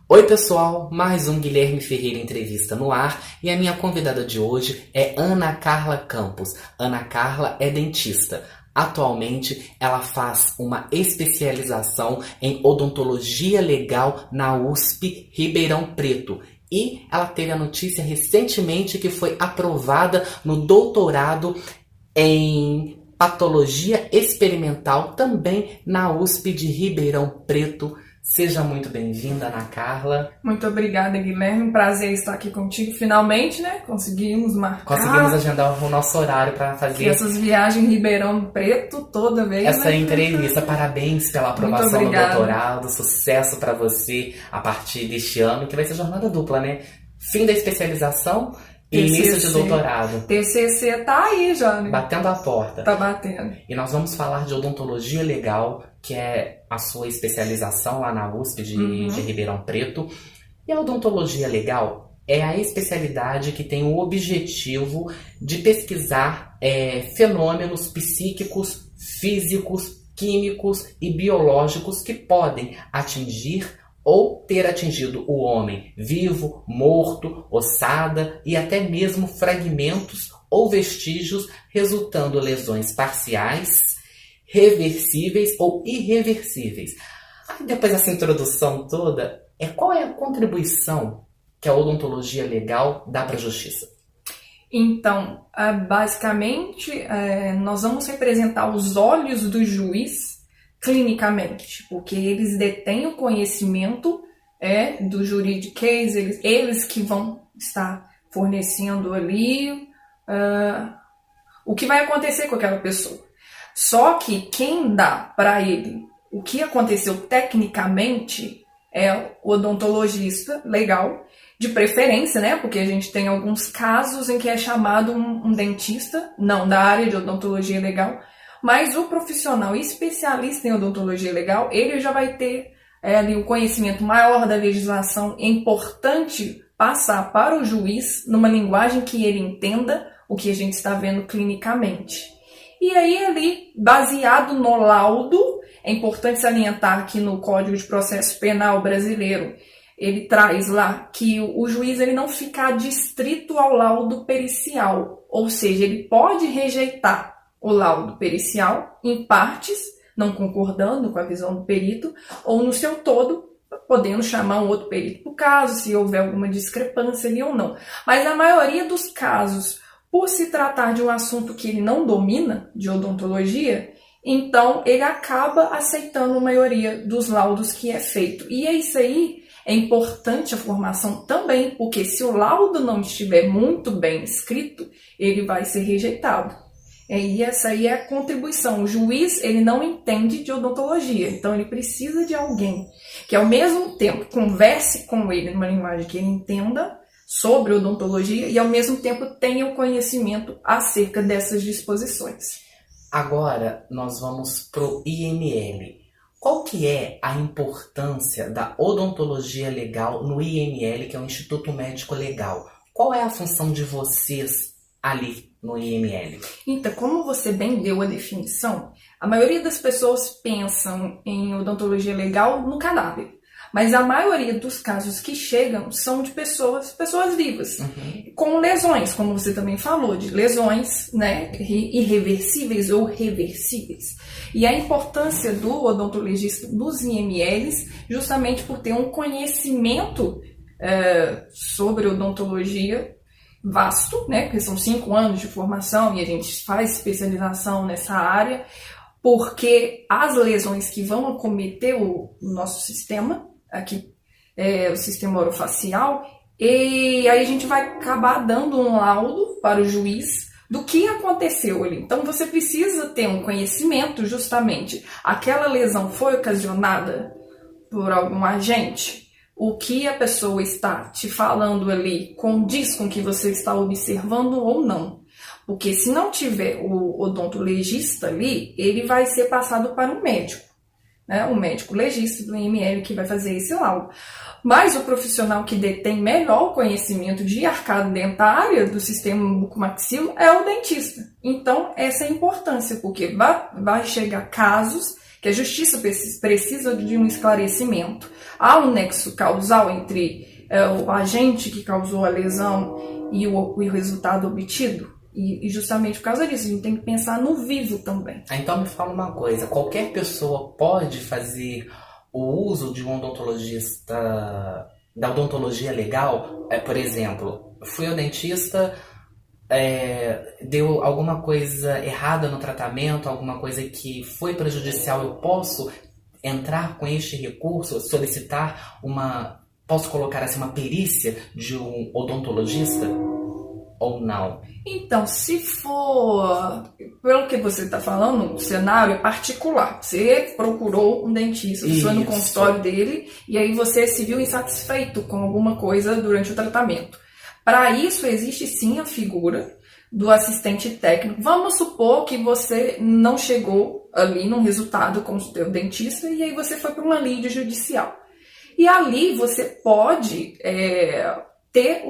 Oi pessoal, mais um Guilherme Ferreira Entrevista no ar e a minha convidada de hoje é Ana Carla Campos. Ana Carla é dentista. Atualmente ela faz uma especialização em odontologia legal na USP Ribeirão Preto. E ela teve a notícia recentemente que foi aprovada no doutorado em patologia experimental também na USP de Ribeirão Preto. Seja muito bem-vinda, Ana Carla. Muito obrigada, Guilherme. Prazer estar aqui contigo. Finalmente, né? Conseguimos marcar. Conseguimos agendar o nosso horário para fazer essas viagens em Ribeirão Preto toda vez. Essa entrevista. Parabéns pela aprovação do doutorado. Sucesso para você a partir deste ano, que vai ser jornada dupla, né? Fim da especialização e início de doutorado. TCC tá aí já, né? Batendo a porta. Tá batendo. E nós vamos falar de odontologia legal, que é a sua especialização lá na USP de Ribeirão Preto. E a odontologia legal é a especialidade que tem o objetivo de pesquisar fenômenos psíquicos, físicos, químicos e biológicos que podem atingir ou ter atingido o homem vivo, morto, ossada e até mesmo fragmentos ou vestígios, resultando lesões parciais, reversíveis ou irreversíveis. Depois dessa introdução toda, qual é a contribuição que a odontologia legal dá para a justiça? Então, basicamente, nós vamos representar os olhos do juiz clinicamente, porque eles detêm o conhecimento do juridiquês, eles que vão estar fornecendo ali o que vai acontecer com aquela pessoa. Só que quem dá para ele o que aconteceu tecnicamente é o odontologista legal, de preferência, né? Porque a gente tem alguns casos em que é chamado um dentista, não da área de odontologia legal, mas o profissional especialista em odontologia legal, ele já vai ter ali um conhecimento maior da legislação. É importante passar para o juiz numa linguagem que ele entenda o que a gente está vendo clinicamente. E aí, ali, baseado no laudo, é importante salientar que no Código de Processo Penal brasileiro, ele traz lá que o juiz ele não fica adstrito ao laudo pericial, ou seja, ele pode rejeitar o laudo pericial em partes, não concordando com a visão do perito, ou no seu todo, podendo chamar um outro perito para o caso, se houver alguma discrepância ali ou não. Mas na maioria dos casos, por se tratar de um assunto que ele não domina, de odontologia, então ele acaba aceitando a maioria dos laudos que é feito. E é isso aí, é importante a formação também, porque se o laudo não estiver muito bem escrito, ele vai ser rejeitado. E essa aí é a contribuição. O juiz, ele não entende de odontologia, então ele precisa de alguém que ao mesmo tempo converse com ele numa linguagem que ele entenda sobre odontologia e ao mesmo tempo tenha o conhecimento acerca dessas disposições. Agora nós vamos pro IML. Qual que é a importância da odontologia legal no IML, que é o Instituto Médico Legal? Qual é a função de vocês ali no IML? Então, como você bem deu a definição, a maioria das pessoas pensam em odontologia legal no cadáver. Mas a maioria dos casos que chegam são de pessoas vivas, com lesões, como você também falou, de lesões, né, irreversíveis ou reversíveis. E a importância do odontologista dos IMLs, justamente por ter um conhecimento sobre odontologia vasto, né, porque são 5 anos de formação e a gente faz especialização nessa área, porque as lesões que vão acometer o nosso sistema, aqui o sistema orofacial, e aí a gente vai acabar dando um laudo para o juiz do que aconteceu ali. Então você precisa ter um conhecimento, justamente, aquela lesão foi ocasionada por algum agente? O que a pessoa está te falando ali condiz com o que você está observando ou não? Porque se não tiver o odontologista ali, ele vai ser passado para um médico, né? O médico legista do IML que vai fazer esse laudo. Mas o profissional que detém melhor conhecimento de arcada dentária do sistema bucomaxilo é o dentista. Então, essa é a importância, porque vai chegar casos que a justiça precisa de um esclarecimento. há um nexo causal entre o agente que causou a lesão e o resultado obtido. E justamente por causa disso, a gente tem que pensar no vivo também. Então me fala uma coisa, qualquer pessoa pode fazer o uso de um odontologista, da odontologia legal? Por exemplo, fui ao dentista, deu alguma coisa errada no tratamento, alguma coisa que foi prejudicial, eu posso entrar com este recurso, solicitar posso colocar assim uma perícia de um odontologista ou não? Então, se for, pelo que você está falando, o cenário é particular. Você procurou um dentista, você foi no consultório dele e aí você se viu insatisfeito com alguma coisa durante o tratamento. Para isso, existe sim a figura do assistente técnico. Vamos supor que você não chegou ali num resultado com o seu dentista e aí você foi para uma lide judicial. E ali você pode ter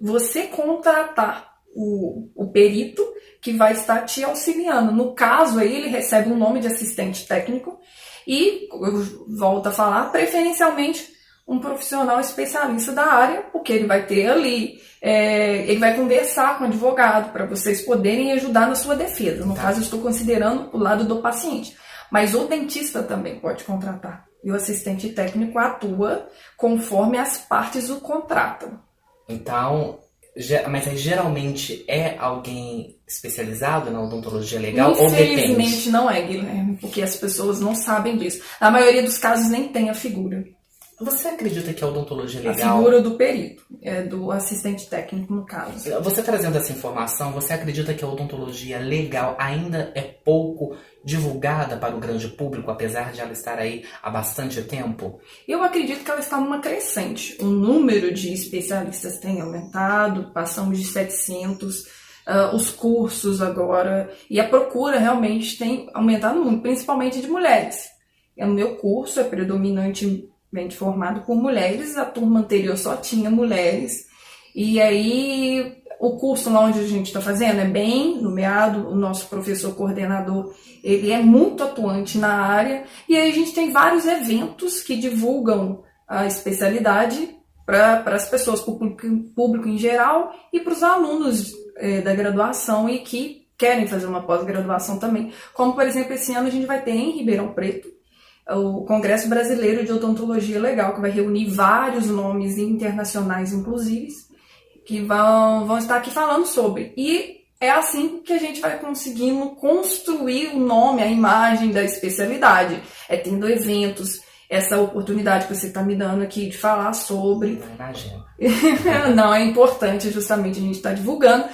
você contratar o perito que vai estar te auxiliando. No caso, aí ele recebe um nome de assistente técnico e, eu volto a falar, preferencialmente um profissional especialista da área, porque ele vai ter ali, ele vai conversar com o advogado para vocês poderem ajudar na sua defesa. No caso, eu estou considerando o lado do paciente. Mas o dentista também pode contratar. E o assistente técnico atua conforme as partes o contratam. Então, mas aí geralmente é alguém especializado na odontologia legal ou depende? Infelizmente não é, Guilherme, porque as pessoas não sabem disso. Na maioria dos casos nem tem a figura. Você acredita que a odontologia legal... A figura do perito, do assistente técnico, no caso. Você trazendo essa informação, você acredita que a odontologia legal ainda é pouco divulgada para o grande público, apesar de ela estar aí há bastante tempo? Eu acredito que ela está numa crescente. O número de especialistas tem aumentado, passamos de 700, os cursos agora, e a procura realmente tem aumentado muito, principalmente de mulheres. O meu curso é predominantemente formado por mulheres, a turma anterior só tinha mulheres, e aí o curso lá onde a gente está fazendo é bem nomeado, o nosso professor coordenador, ele é muito atuante na área, e aí a gente tem vários eventos que divulgam a especialidade para as pessoas, para o público em geral, e para os alunos da graduação e que querem fazer uma pós-graduação também, como por exemplo esse ano a gente vai ter em Ribeirão Preto o Congresso Brasileiro de Odontologia Legal, que vai reunir vários nomes internacionais, inclusive, que vão estar aqui falando sobre. E é assim que a gente vai conseguindo construir o nome, a imagem da especialidade. É tendo eventos, essa oportunidade que você está me dando aqui de falar sobre. Não imagino. Não, é importante justamente a gente estar divulgando,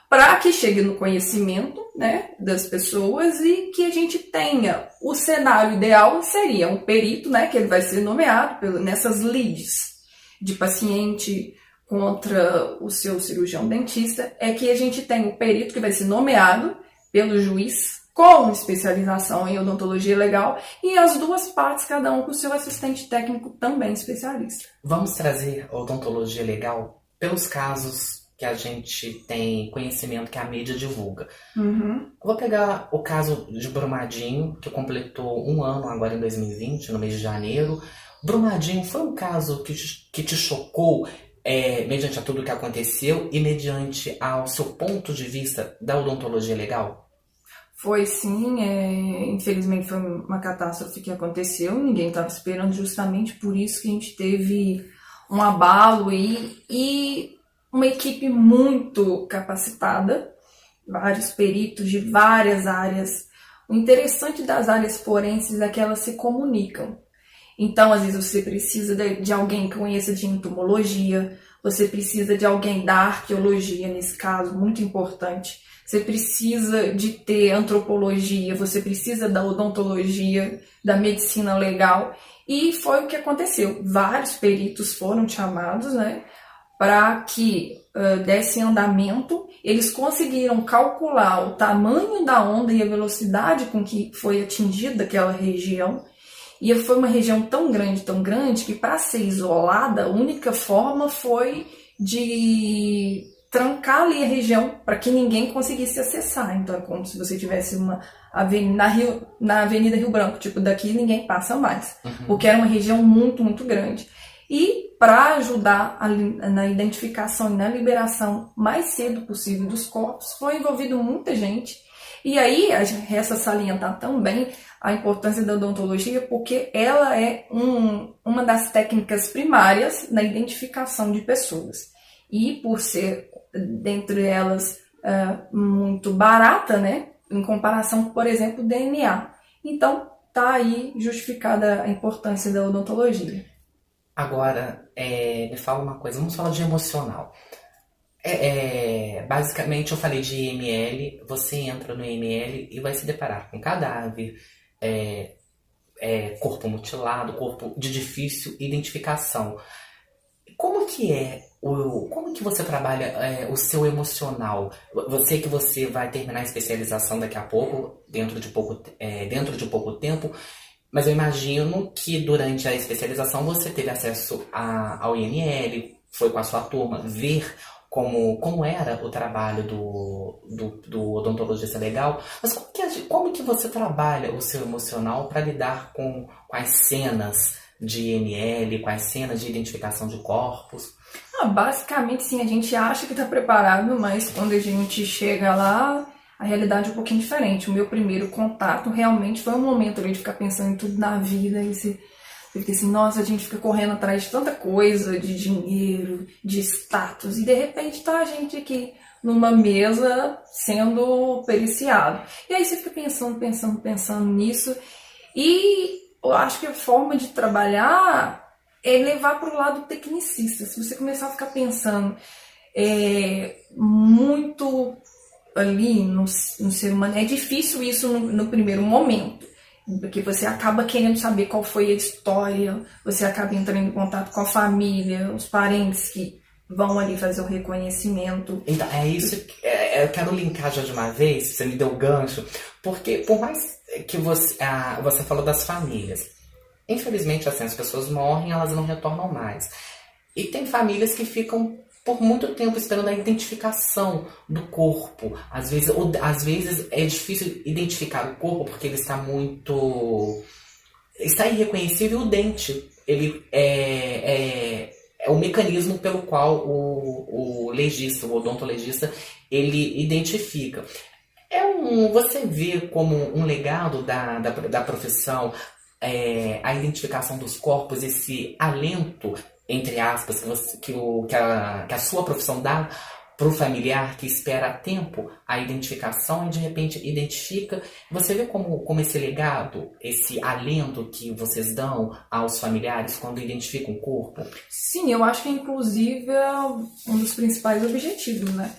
para que chegue no conhecimento, né, das pessoas e que a gente tenha o cenário ideal seria um perito, né, que ele vai ser nomeado nessas lides de paciente contra o seu cirurgião dentista, é que a gente tem o perito que vai ser nomeado pelo juiz com especialização em odontologia legal e as duas partes, cada um com o seu assistente técnico também especialista. Vamos trazer a odontologia legal pelos casos que a gente tem conhecimento que a mídia divulga. Uhum. Eu vou pegar o caso de Brumadinho, que completou 1 ano agora em 2020, no mês de janeiro. Brumadinho foi um caso que te chocou, mediante a tudo o que aconteceu e mediante ao seu ponto de vista da odontologia legal? Foi sim, infelizmente foi uma catástrofe que aconteceu, ninguém estava esperando, justamente por isso que a gente teve um abalo e uma equipe muito capacitada, vários peritos de várias áreas. O interessante das áreas forenses é que elas se comunicam. Então, às vezes, você precisa de alguém que conheça de entomologia, você precisa de alguém da arqueologia, nesse caso, muito importante. Você precisa de ter antropologia, você precisa da odontologia, da medicina legal. E foi o que aconteceu. Vários peritos foram chamados, né, para que desse andamento. Eles conseguiram calcular o tamanho da onda e a velocidade com que foi atingida aquela região. E foi uma região tão grande, que para ser isolada, a única forma foi de trancar ali a região para que ninguém conseguisse acessar. Então é como se você tivesse uma avenida na Avenida Rio Branco, tipo, daqui ninguém passa mais, porque era uma região muito, muito grande. E para ajudar na identificação e na liberação mais cedo possível dos corpos, foi envolvido muita gente. E aí, resta salientar também a importância da odontologia, porque ela é uma das técnicas primárias na identificação de pessoas. E por ser, dentre elas, muito barata, né, em comparação, por exemplo, o DNA. Então, está aí justificada a importância da odontologia. Agora, me fala uma coisa, vamos falar de emocional. Basicamente, eu falei de IML, você entra no IML e vai se deparar com cadáver, corpo mutilado, corpo de difícil identificação. Como que você trabalha o seu emocional? Você que você vai terminar a especialização daqui a pouco, dentro de pouco tempo, mas eu imagino que durante a especialização você teve acesso ao IML, foi com a sua turma ver como era o trabalho do odontologista legal, mas como que você trabalha o seu emocional para lidar com as cenas de IML, com as cenas de identificação de corpos? Basicamente, sim, a gente acha que está preparado, mas quando a gente chega lá, a realidade é um pouquinho diferente. O meu primeiro contato realmente foi um momento ali de ficar pensando em tudo na vida, e você fica assim, nossa, a gente fica correndo atrás de tanta coisa, de dinheiro, de status, e de repente tá a gente aqui numa mesa sendo periciado. E aí você fica pensando nisso, e eu acho que a forma de trabalhar é levar para o lado tecnicista. Se você começar a ficar pensando muito ali no ser humano, é difícil isso no primeiro momento, porque você acaba querendo saber qual foi a história, você acaba entrando em contato com a família, os parentes que vão ali fazer o reconhecimento. Então, é isso que eu quero linkar já de uma vez, você me deu o gancho, porque por mais que você falou das famílias, infelizmente assim, as pessoas morrem, elas não retornam mais. E tem famílias que ficam por muito tempo esperando a identificação do corpo. Às vezes é difícil identificar o corpo porque ele está irreconhecível. O dente, ele é o mecanismo pelo qual o odontologista, ele identifica. Você vê como um legado da profissão a identificação dos corpos, esse alento, entre aspas, que a sua profissão dá para o familiar que espera a tempo a identificação e de repente identifica. Você vê como esse legado, esse alento que vocês dão aos familiares quando identificam o corpo? Sim, eu acho que inclusive é um dos principais objetivos, né?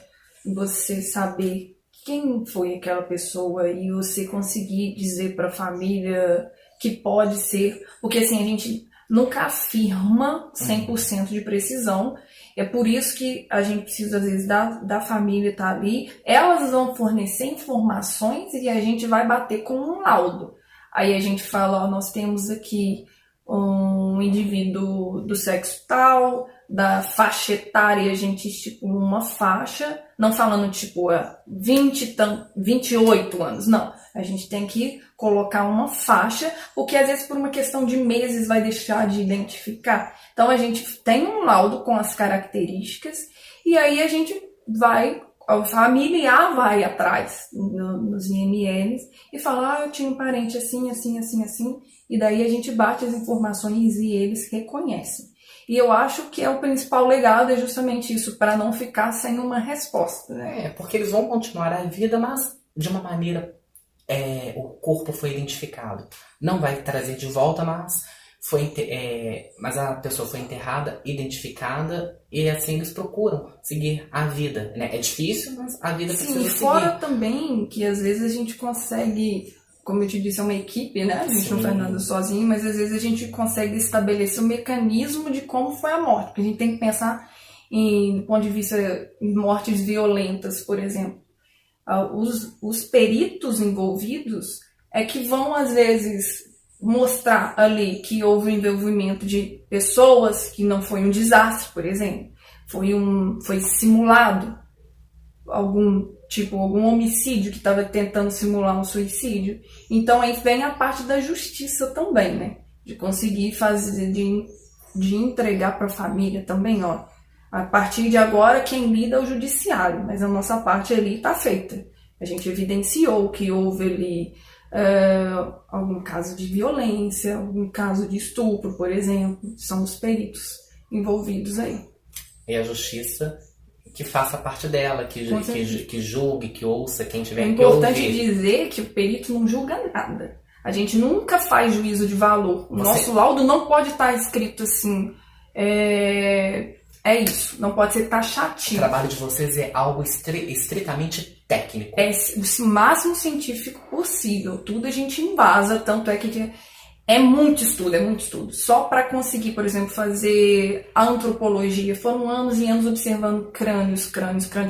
Você saber quem foi aquela pessoa e você conseguir dizer para a família que pode ser, porque assim, a gente nunca afirma 100% de precisão. É por isso que a gente precisa, às vezes, da família estar ali. Elas vão fornecer informações e a gente vai bater com um laudo. Aí a gente fala, nós temos aqui um indivíduo do sexo tal, da faixa etária, a gente estipula uma faixa, não falando tipo 28 anos, não. A gente tem que colocar uma faixa, porque às vezes por uma questão de meses vai deixar de identificar. Então a gente tem um laudo com as características e aí a gente vai, a familiar vai atrás nos IMLs e fala, eu tinha um parente assim, assim, assim, assim, e daí a gente bate as informações e eles reconhecem. E eu acho que o principal legado é justamente isso, para não ficar sem uma resposta, né? Porque eles vão continuar a vida, mas de uma maneira, o corpo foi identificado. Não vai trazer de volta, mas a pessoa foi enterrada, identificada, e assim eles procuram seguir a vida, né? É difícil, mas a vida precisa seguir. Sim, e fora também que às vezes a gente consegue, como eu te disse, é uma equipe, né? A gente não faz nada sozinho, mas às vezes a gente consegue estabelecer o mecanismo de como foi a morte. Porque a gente tem que pensar do ponto de vista em mortes violentas, por exemplo. Os peritos envolvidos é que vão, às vezes, mostrar ali que houve um envolvimento de pessoas, que não foi um desastre, por exemplo. Foi simulado. algum homicídio que estava tentando simular um suicídio. Então aí vem a parte da justiça também, né? De conseguir fazer, de entregar para a família também, ó. A partir de agora quem lida é o judiciário, mas a nossa parte ali está feita. A gente evidenciou que houve ali algum caso de violência, algum caso de estupro, por exemplo. São os peritos envolvidos aí. E a justiça que faça parte dela, que julgue, que ouça quem tiver que ouvir. É importante dizer que o perito não julga nada. A gente nunca faz juízo de valor. O nosso laudo não pode estar escrito assim, é isso, não pode ser taxativo. O trabalho de vocês é algo estritamente técnico. É o máximo científico possível. Tudo a gente embasa, tanto é que é muito estudo. Só para conseguir, por exemplo, fazer a antropologia, foram anos e anos observando crânios,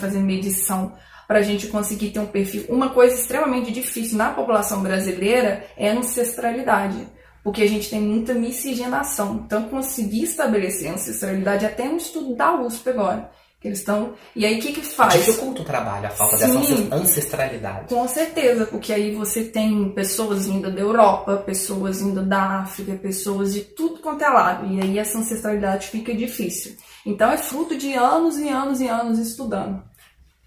fazendo medição, para a gente conseguir ter um perfil. Uma coisa extremamente difícil na população brasileira é a ancestralidade, porque a gente tem muita miscigenação. Então, conseguir estabelecer a ancestralidade, até um estudo da USP agora, que eles estão... E aí, o que faz? Dificulta o trabalho, a falta dessa ancestralidade. Com certeza, porque aí você tem pessoas vindas da Europa, pessoas vindas da África, pessoas de tudo quanto é lado, e aí essa ancestralidade fica difícil. Então, é fruto de anos e anos e anos estudando.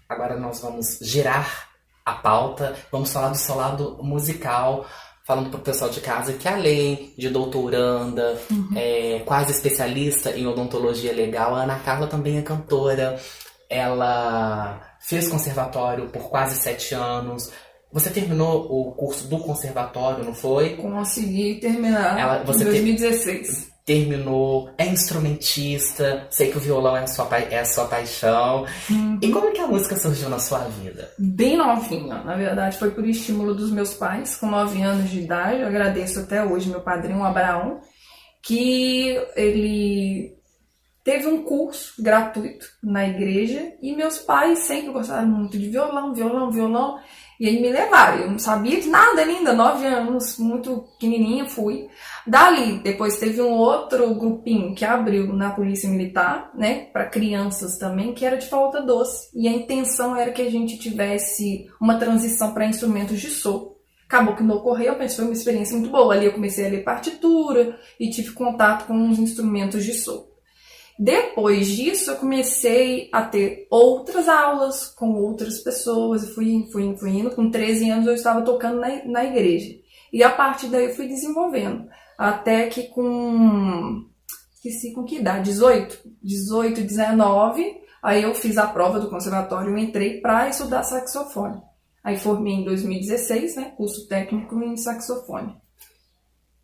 Agora nós vamos girar a pauta, vamos falar do seu lado musical, falando para o pessoal de casa que além de doutoranda, quase especialista em odontologia legal, a Ana Carla também é cantora. Ela fez conservatório por quase 7 anos. Você terminou o curso do conservatório, não foi? Consegui terminar em 2016. Terminou, é instrumentista, sei que o violão é a sua paixão. E como é que a música surgiu na sua vida? Bem novinha, na verdade foi por estímulo dos meus pais, com 9 anos de idade. Eu agradeço até hoje meu padrinho Abraão, que ele teve um curso gratuito na igreja e meus pais sempre gostaram muito de violão. E aí me levaram, eu não sabia de nada ainda, 9 anos, muito pequenininha fui. Dali, depois teve um outro grupinho que abriu na Polícia Militar, né, para crianças também, que era de flauta doce. E a intenção era que a gente tivesse uma transição para instrumentos de sopro. Acabou que não ocorreu, mas foi uma experiência muito boa. Ali eu comecei a ler partitura e tive contato com os instrumentos de sopro. Depois disso, eu comecei a ter outras aulas com outras pessoas, e fui indo. Com 13 anos, eu estava tocando na igreja. E a partir daí, eu fui desenvolvendo. Até que esqueci com que idade? 18, 19, aí eu fiz a prova do conservatório, eu entrei para estudar saxofone. Aí formei em 2016, né, curso técnico em saxofone.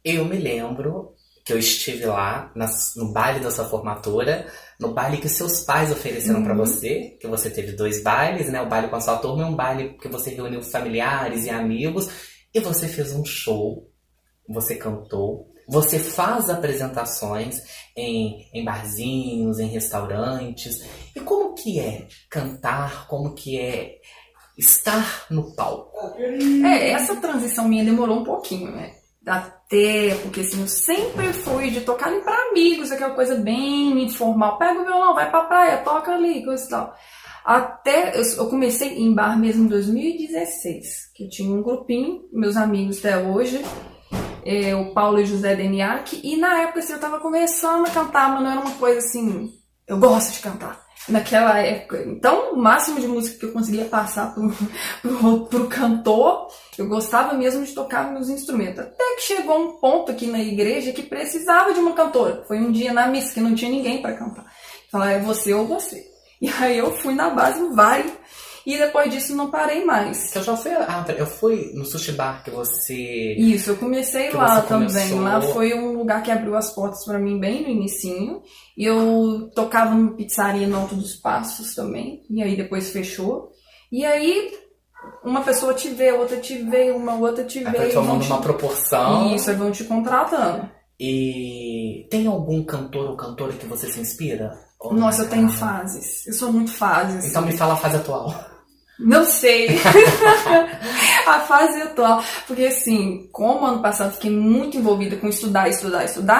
Eu me lembro que eu estive lá no baile da sua formatura, no baile que seus pais ofereceram para você, que você teve 2 bailes, né? O baile com a sua turma e um baile que você reuniu familiares e amigos, e você fez um show, você cantou, você faz apresentações em barzinhos, em restaurantes. E como que é cantar, como que é estar no palco? Essa transição minha demorou um pouquinho, né? Até, porque assim, eu sempre fui de tocar ali pra amigos, aquela coisa bem informal. Pega o violão, vai pra praia, toca ali, coisa e tal. Até, eu comecei em bar mesmo em 2016, que tinha um grupinho, meus amigos até hoje, o Paulo e José Deniak, e na época assim, eu tava começando a cantar, mas não era uma coisa assim, eu gosto de cantar. Naquela época, então o máximo de música que eu conseguia passar pro cantor, eu gostava mesmo de tocar meus instrumentos. Até que chegou um ponto aqui na igreja que precisava de uma cantora. Foi um dia na missa que não tinha ninguém para cantar. Falaram, é você ou você. E aí eu fui na base, vai. E depois disso não parei mais. Eu fui no Sushi Bar que você... Isso, eu comecei lá também. Lá foi um lugar que abriu as portas para mim bem no inicinho. E eu tocava numa pizzaria no Alto dos Passos também. E aí depois fechou. E aí uma pessoa te vê, outra te vê, uma outra te vê. Vai tomando uma proporção. Isso, aí vão te contratando. E tem algum cantor ou cantora que você se inspira? Nossa, eu tenho fases. Eu sou muito fases. Então me fala a fase atual. Não sei. A fase atual. Porque assim, como ano passado fiquei muito envolvida com estudar.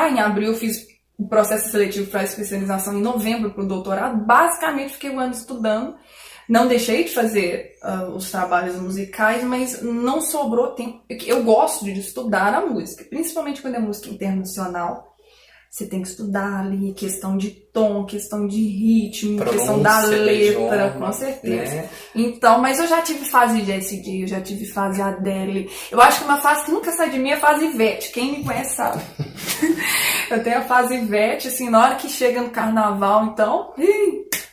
Em abril eu fiz o processo seletivo para especialização em novembro para o doutorado. Basicamente fiquei um ano estudando. Não deixei de fazer os trabalhos musicais, mas não sobrou tempo. Eu gosto de estudar a música, principalmente quando é música internacional. Você tem que estudar ali questão de tom, questão de ritmo, questão da letra, com certeza. Né? Então, mas eu já tive fase de Jessie, eu já tive fase Adele. Eu acho que uma fase que nunca sai de mim é a fase Ivete. Quem me conhece sabe. Eu tenho a fase Ivete, assim, na hora que chega no carnaval, então...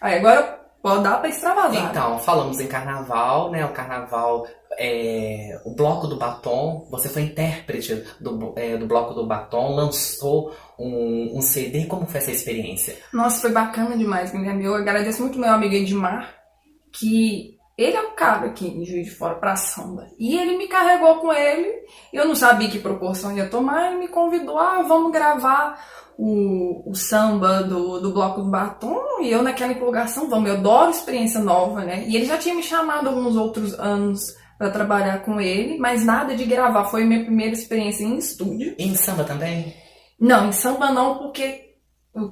Aí agora pode dar pra extravasar. Então, falamos em carnaval, né? O carnaval... o Bloco do Batom, você foi intérprete do Bloco do Batom, lançou um CD. Como foi essa experiência? Nossa, foi bacana demais, Guilherme. Eu agradeço muito meu amigo Edmar, que ele é um cara aqui em Juiz de Fora pra samba. E ele me carregou com ele, eu não sabia que proporção ia tomar, ele me convidou, vamos gravar o samba do Bloco do Batom, e eu naquela empolgação, eu adoro experiência nova, né? E ele já tinha me chamado alguns outros anos para trabalhar com ele, mas nada de gravar. Foi a minha primeira experiência em estúdio. E em samba também? Não, em samba não, porque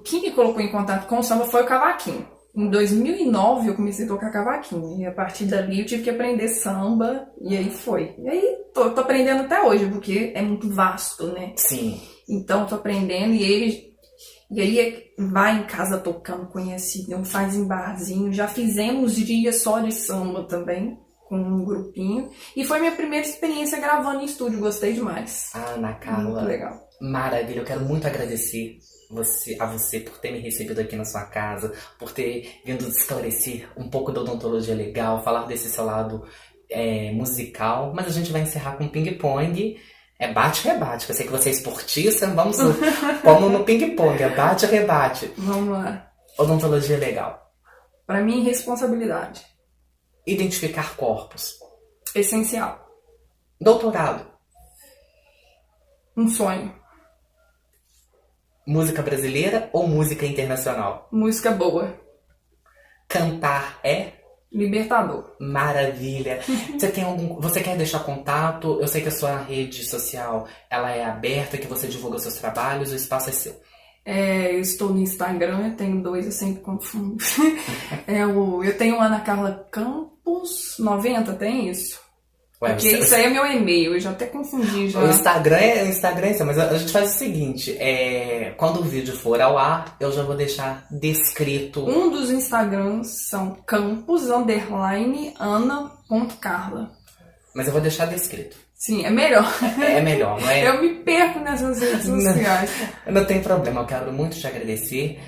quem me colocou em contato com o samba foi o cavaquinho. Em 2009 eu comecei a tocar cavaquinho, e a partir dali eu tive que aprender samba, e aí foi. E aí tô aprendendo até hoje, porque é muito vasto, né? Sim. Então tô aprendendo, e aí vai em casa tocando, conhece, faz em barzinho. Já fizemos dias só de samba também, com um grupinho. E foi minha primeira experiência gravando em estúdio, gostei demais. Ana Carla, muito legal. Maravilha, eu quero muito agradecer a você por ter me recebido aqui na sua casa, por ter vindo esclarecer um pouco da odontologia legal, falar desse seu lado musical. Mas a gente vai encerrar com ping-pong. É bate-rebate, eu sei que você é esportista, vamos como no ping-pong, é bate-rebate. Vamos lá. Odontologia legal. Para mim, responsabilidade. Identificar corpos. Essencial. Doutorado. Um sonho. Música brasileira ou música internacional? Música boa. Cantar é? Libertador. Maravilha. Você quer deixar contato? Eu sei que a sua rede social ela é aberta, que você divulga seus trabalhos, o espaço é seu. Eu estou no Instagram, eu tenho 2, eu sempre confundo. Eu tenho Ana Carla Campos 90, tem isso? Porque isso aí é meu e-mail, eu já até confundi já. O Instagram é isso, mas a gente faz o seguinte, quando o vídeo for ao ar, eu já vou deixar descrito. Um dos Instagrams são campus_ana.carla. Mas eu vou deixar descrito. Sim, é melhor. É melhor, não é? Eu me perco nessas redes sociais. Não tem problema, eu quero muito te agradecer.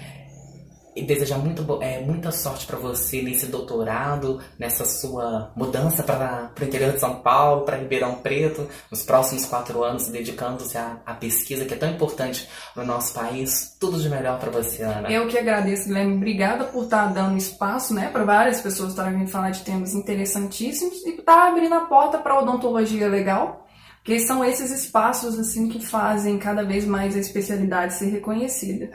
E desejar muita sorte para você nesse doutorado, nessa sua mudança para o interior de São Paulo, para Ribeirão Preto, nos próximos 4 anos, dedicando-se à pesquisa que é tão importante no nosso país. Tudo de melhor para você, Ana. Eu que agradeço, Guilherme. Obrigada por estar dando espaço, né, para várias pessoas estarem vindo falar de temas interessantíssimos e por estar abrindo a porta para a odontologia legal. Porque são esses espaços assim que fazem cada vez mais a especialidade ser reconhecida.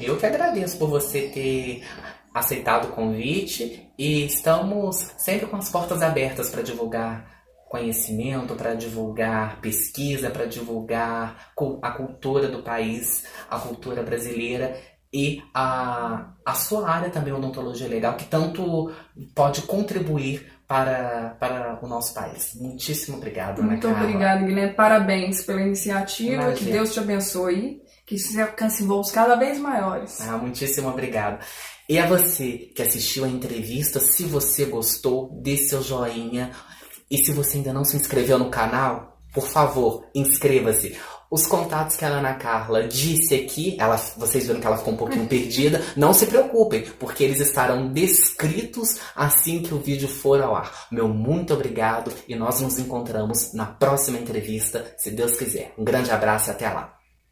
Eu que agradeço por você ter aceitado o convite e estamos sempre com as portas abertas para divulgar conhecimento, para divulgar pesquisa, para divulgar a cultura do país, a cultura brasileira e a sua área também, odontologia legal, que tanto pode contribuir para o nosso país. Muitíssimo obrigado, Ana Carla. Muito obrigada, Guilherme. Parabéns pela iniciativa. Imagina. Que Deus te abençoe. Que você alcance voos cada vez maiores. Muitíssimo obrigado. E a você que assistiu a entrevista, se você gostou, dê seu joinha. E se você ainda não se inscreveu no canal, por favor, inscreva-se. Os contatos que a Ana Carla disse aqui, vocês viram que ela ficou um pouquinho perdida, não se preocupem, porque eles estarão descritos assim que o vídeo for ao ar. Meu muito obrigado e nós nos encontramos na próxima entrevista, se Deus quiser. Um grande abraço e até lá.